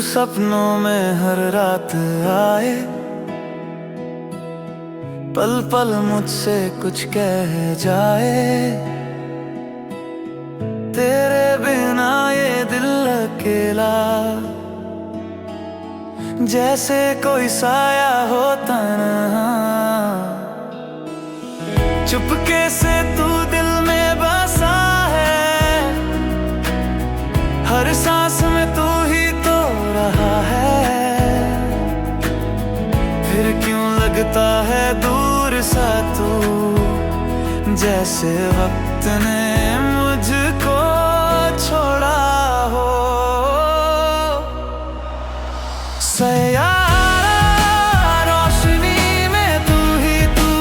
सपनों में हर रात आए, पल पल मुझसे कुछ कह जाए। तेरे बिना ये दिल अकेला, जैसे कोई साया हो तन्हा। चुपके से तू दिल में बसा है, हर सांस में तू ही तो रहा है। फिर क्यों लगता है दूर सा तू, जैसे वक्त ने मुझको छोड़ा हो। सैयारा रोशनी में तू ही तू,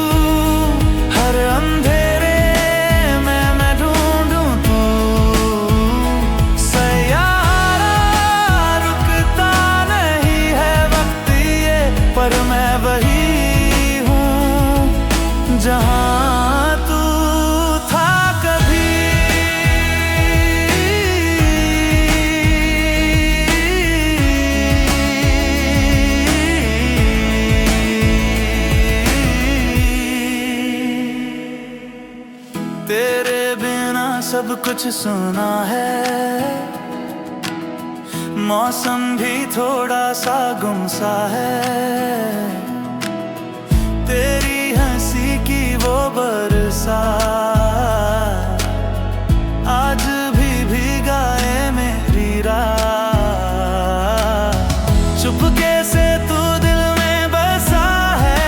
हर अंधेरे में मैं ढूंढूं तू। सैयारा रुकता नहीं है वक्त ये, पर मैं वही हूँ जहाँ तू था कभी। तेरे बिना सब कुछ सुना है, मौसम भी थोड़ा सा गुमसा है। तेरी हंसी की वो बरसात आज भी भीगाए मेरी रात। चुपके से तू दिल में बसा है,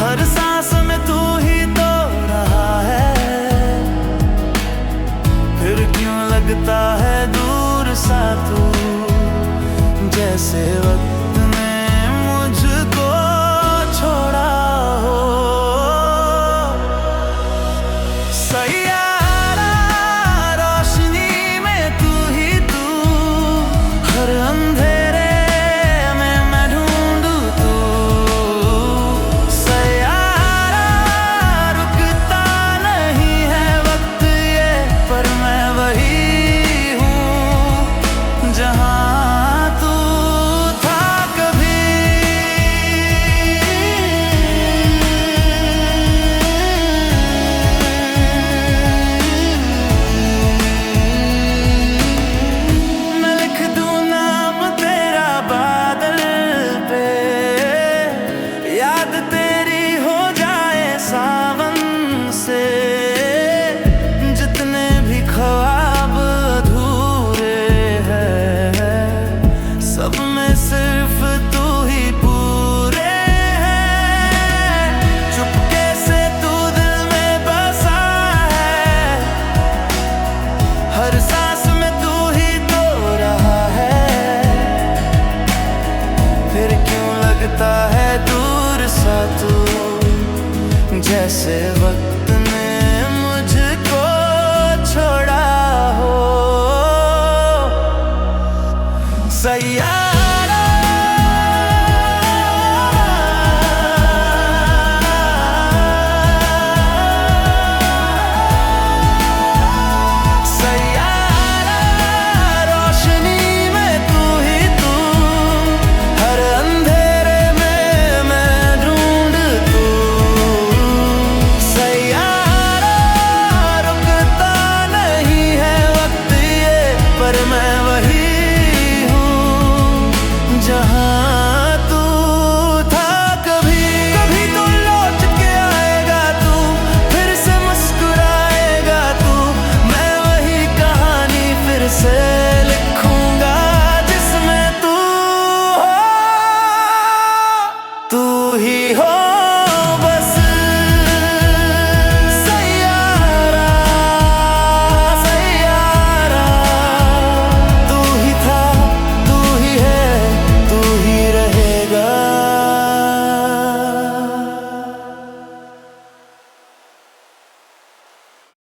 हर सांस में तू ही तो रहा है। फिर क्यों लगता है दूर सा तू, जैसे वक्त ने मुझको छोड़ा हो। सैयारा रोशनी में तू ही तू, हर अंधेरे में मैं ढूंढूं तू। सैयारा रुकता नहीं है वक्त ये, पर मैं वही हूँ जहाँ तू था कभी। मैं लिख दूँ नाम तेरा बादल पे, याद तेरी हो जाए सावन से। जितने भी ख्वाब अधूरे हैं, सब में सिर्फ तू ही पूरे है। चुपके से तू दिल में बसा है, हर सांस में तू ही तो रहा है। फिर क्यों लगता है दूर सा तू, जैसे वक्त ने मुझको छोड़ा हो। सैयारा